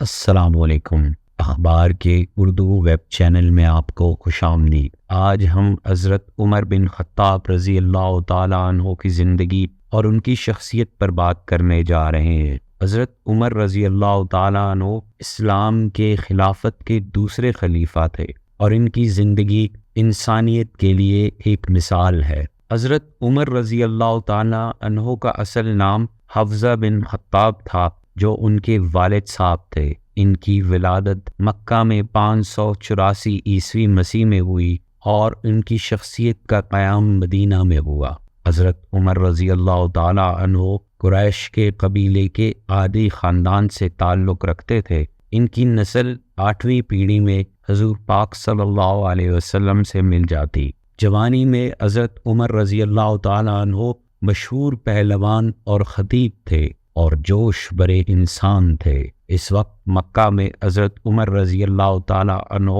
السلام علیکم۔ اخبار کے اردو ویب چینل میں آپ کو خوش آمدید۔ آج ہم حضرت عمر بن خطاب رضی اللہ تعالیٰ عنہ کی زندگی اور ان کی شخصیت پر بات کرنے جا رہے ہیں۔ حضرت عمر رضی اللہ تعالیٰ عنہ اسلام کے خلافت کے دوسرے خلیفہ تھے اور ان کی زندگی انسانیت کے لیے ایک مثال ہے۔ حضرت عمر رضی اللہ تعالیٰ عنہ کا اصل نام حفصہ بن خطاب تھا، جو ان کے والد صاحب تھے۔ ان کی ولادت مکہ میں 584 عیسوی مسیح میں ہوئی اور ان کی شخصیت کا قیام مدینہ میں ہوا۔ حضرت عمر رضی اللہ تعالی عنہ قریش کے قبیلے کے عادی خاندان سے تعلق رکھتے تھے۔ ان کی نسل 8ویں پیڑھی میں حضور پاک صلی اللہ علیہ وسلم سے مل جاتی۔ جوانی میں حضرت عمر رضی اللہ تعالی عنہ مشہور پہلوان اور خطیب تھے اور جوش برے انسان تھے۔ اس وقت مکہ میں حضرت عمر رضی اللہ تعالی عنہ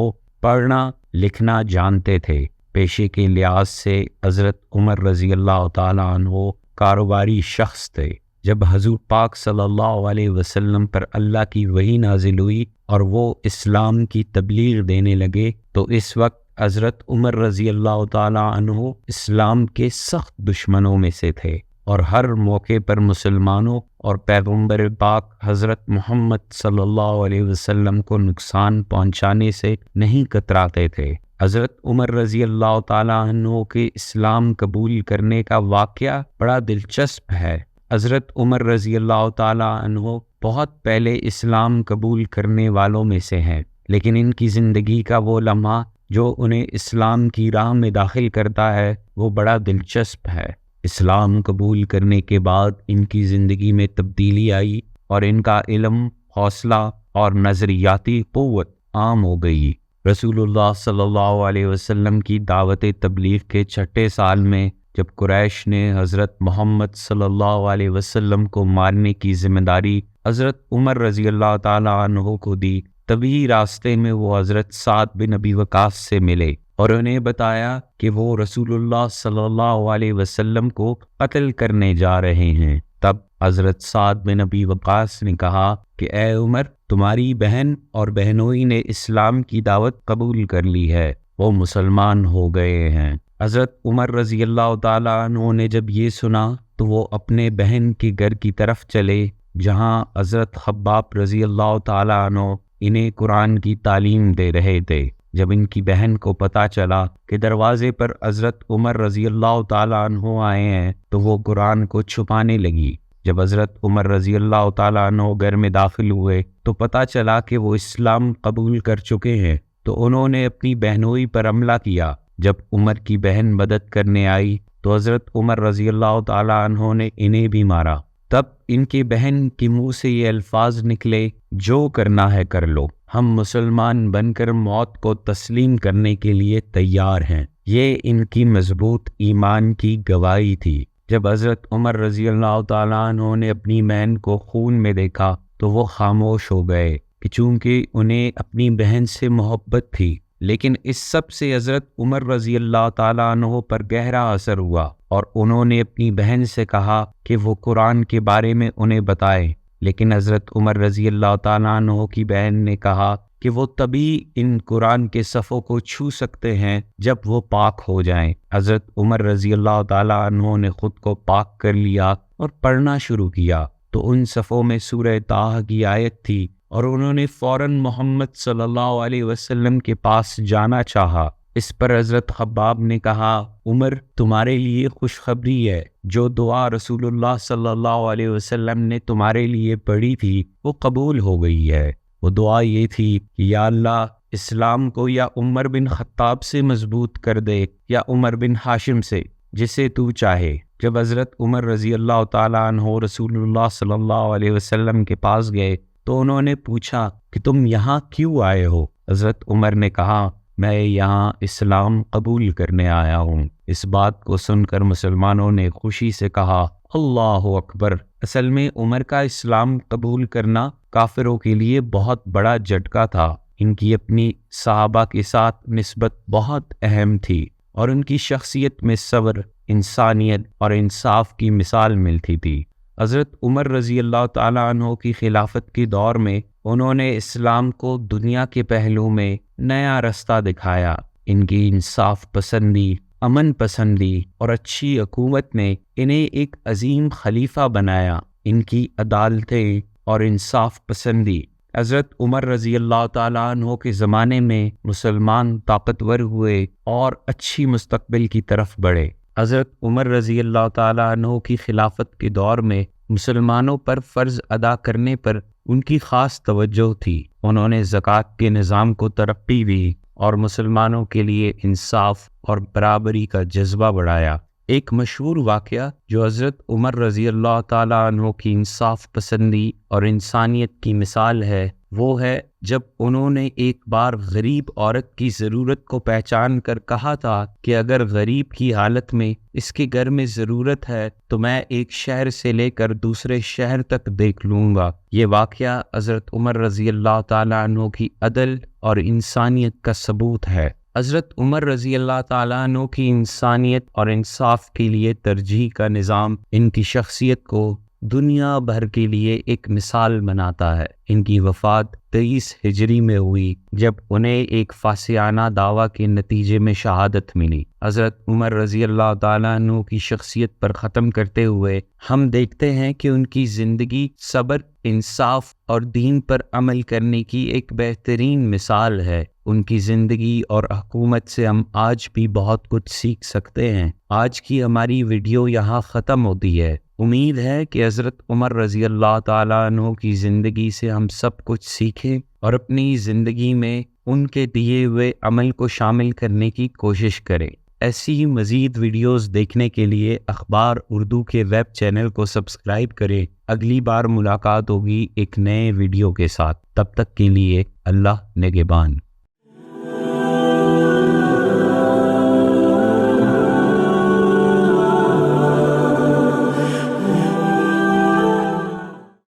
پڑھنا لکھنا جانتے تھے۔ پیشے کے لحاظ سے حضرت عمر رضی اللہ تعالی عنہ کاروباری شخص تھے۔ جب حضور پاک صلی اللہ علیہ وسلم پر اللہ کی وحی نازل ہوئی اور وہ اسلام کی تبلیغ دینے لگے تو اس وقت حضرت عمر رضی اللہ تعالی عنہ اسلام کے سخت دشمنوں میں سے تھے اور ہر موقع پر مسلمانوں اور پیغمبر پاک حضرت محمد صلی اللہ علیہ وسلم کو نقصان پہنچانے سے نہیں کتراتے تھے۔ حضرت عمر رضی اللہ تعالیٰ عنہ کے اسلام قبول کرنے کا واقعہ بڑا دلچسپ ہے۔ حضرت عمر رضی اللہ تعالیٰ عنہ بہت پہلے اسلام قبول کرنے والوں میں سے ہیں، لیکن ان کی زندگی کا وہ لمحہ جو انہیں اسلام کی راہ میں داخل کرتا ہے وہ بڑا دلچسپ ہے۔ اسلام قبول کرنے کے بعد ان کی زندگی میں تبدیلی آئی اور ان کا علم، حوصلہ اور نظریاتی قوت عام ہو گئی۔ رسول اللہ صلی اللہ علیہ وسلم کی دعوت تبلیغ کے 6 سال میں جب قریش نے حضرت محمد صلی اللہ علیہ وسلم کو مارنے کی ذمہ داری حضرت عمر رضی اللہ تعالیٰ عنہ کو دی، تبھی راستے میں وہ حضرت سعد بن ابی وقاص سے ملے اور انہیں بتایا کہ وہ رسول اللہ صلی اللہ علیہ وسلم کو قتل کرنے جا رہے ہیں۔ تب حضرت سعد بن ابی وقاص نے کہا کہ اے عمر، تمہاری بہن اور بہنوئی نے اسلام کی دعوت قبول کر لی ہے، وہ مسلمان ہو گئے ہیں۔ حضرت عمر رضی اللہ تعالیٰ عنہ نے جب یہ سنا تو وہ اپنے بہن کے گھر کی طرف چلے جہاں حضرت خباب رضی اللہ تعالیٰ عنہ انہیں قرآن کی تعلیم دے رہے تھے۔ جب ان کی بہن کو پتہ چلا کہ دروازے پر حضرت عمر رضی اللہ تعالیٰ عنہ آئے ہیں تو وہ قرآن کو چھپانے لگی۔ جب حضرت عمر رضی اللہ تعالیٰ عنہ گھر میں داخل ہوئے تو پتہ چلا کہ وہ اسلام قبول کر چکے ہیں، تو انہوں نے اپنی بہنوئی پر حملہ کیا۔ جب عمر کی بہن مدد کرنے آئی تو حضرت عمر رضی اللہ تعالیٰ عنہ نے انہیں بھی مارا۔ تب ان کی بہن کے منہ سے یہ الفاظ نکلے، جو کرنا ہے کر لو، ہم مسلمان بن کر موت کو تسلیم کرنے کے لیے تیار ہیں۔ یہ ان کی مضبوط ایمان کی گواہی تھی۔ جب حضرت عمر رضی اللہ تعالیٰ عنہ نے اپنی بہن کو خون میں دیکھا تو وہ خاموش ہو گئے کہ چونکہ انہیں اپنی بہن سے محبت تھی، لیکن اس سب سے حضرت عمر رضی اللہ تعالیٰ عنہ پر گہرا اثر ہوا اور انہوں نے اپنی بہن سے کہا کہ وہ قرآن کے بارے میں انہیں بتائے، لیکن حضرت عمر رضی اللہ تعالیٰ عنہ کی بہن نے کہا کہ وہ تبھی ان قرآن کے صفوں کو چھو سکتے ہیں جب وہ پاک ہو جائیں۔ حضرت عمر رضی اللہ تعالیٰ عنہ نے خود کو پاک کر لیا اور پڑھنا شروع کیا تو ان صفوں میں سورہ طٰہٰ کی آیت تھی اور انہوں نے فوراً محمد صلی اللہ علیہ وسلم کے پاس جانا چاہا۔ اس پر حضرت خباب نے کہا، عمر، تمہارے لیے خوشخبری ہے، جو دعا رسول اللہ صلی اللہ علیہ وسلم نے تمہارے لیے پڑھی تھی وہ قبول ہو گئی ہے۔ وہ دعا یہ تھی کہ یا اللہ، اسلام کو یا عمر بن خطاب سے مضبوط کر دے یا عمر بن ہاشم سے، جسے تو چاہے۔ جب حضرت عمر رضی اللہ تعالیٰ عنہ رسول اللہ صلی اللہ علیہ وسلم کے پاس گئے تو انہوں نے پوچھا کہ تم یہاں کیوں آئے ہو؟ حضرت عمر نے کہا، میں یہاں اسلام قبول کرنے آیا ہوں۔ اس بات کو سن کر مسلمانوں نے خوشی سے کہا، اللہ اکبر۔ اصل میں عمر کا اسلام قبول کرنا کافروں کے لیے بہت بڑا جھٹکا تھا۔ ان کی اپنی صحابہ کے ساتھ نسبت بہت اہم تھی اور ان کی شخصیت میں صبر، انسانیت اور انصاف کی مثال ملتی تھی۔ حضرت عمر رضی اللہ تعالیٰ عنہ کی خلافت کے دور میں انہوں نے اسلام کو دنیا کے پہلو میں نیا رستہ دکھایا۔ ان کی انصاف پسندی، امن پسندی اور اچھی حکومت نے انہیں ایک عظیم خلیفہ بنایا۔ ان کی عدالتیں اور انصاف پسندی حضرت عمر رضی اللہ تعالیٰ عنہ کے زمانے میں مسلمان طاقتور ہوئے اور اچھی مستقبل کی طرف بڑھے۔ حضرت عمر رضی اللہ تعالیٰ عنہ کی خلافت کے دور میں مسلمانوں پر فرض ادا کرنے پر ان کی خاص توجہ تھی۔ انہوں نے زکوٰۃ کے نظام کو ترقی دی اور مسلمانوں کے لیے انصاف اور برابری کا جذبہ بڑھایا۔ ایک مشہور واقعہ جو حضرت عمر رضی اللہ تعالیٰ عنہ کی انصاف پسندی اور انسانیت کی مثال ہے، وہ ہے جب انہوں نے ایک بار غریب عورت کی ضرورت کو پہچان کر کہا تھا کہ اگر غریب کی حالت میں اس کے گھر میں ضرورت ہے تو میں ایک شہر سے لے کر دوسرے شہر تک دیکھ لوں گا۔ یہ واقعہ حضرت عمر رضی اللہ تعالیٰ عنہ کی عدل اور انسانیت کا ثبوت ہے۔ حضرت عمر رضی اللہ تعالیٰ عنہ کی انسانیت اور انصاف کے لیے ترجیح کا نظام ان کی شخصیت کو دنیا بھر کے لیے ایک مثال بناتا ہے۔ ان کی وفات 23 ہجری میں ہوئی جب انہیں ایک فاسقانہ دعویٰ کے نتیجے میں شہادت ملی۔ حضرت عمر رضی اللہ تعالیٰ عنہ کی شخصیت پر ختم کرتے ہوئے ہم دیکھتے ہیں کہ ان کی زندگی صبر، انصاف اور دین پر عمل کرنے کی ایک بہترین مثال ہے۔ ان کی زندگی اور حکومت سے ہم آج بھی بہت کچھ سیکھ سکتے ہیں۔ آج کی ہماری ویڈیو یہاں ختم ہوتی ہے۔ امید ہے کہ حضرت عمر رضی اللہ تعالیٰ عنہ کی زندگی سے ہم سب کچھ سیکھیں اور اپنی زندگی میں ان کے دیے ہوئے عمل کو شامل کرنے کی کوشش کریں۔ ایسی ہی مزید ویڈیوز دیکھنے کے لیے اخبار اردو کے ویب چینل کو سبسکرائب کریں۔ اگلی بار ملاقات ہوگی ایک نئے ویڈیو کے ساتھ۔ تب تک کے لیے اللہ نگہبان۔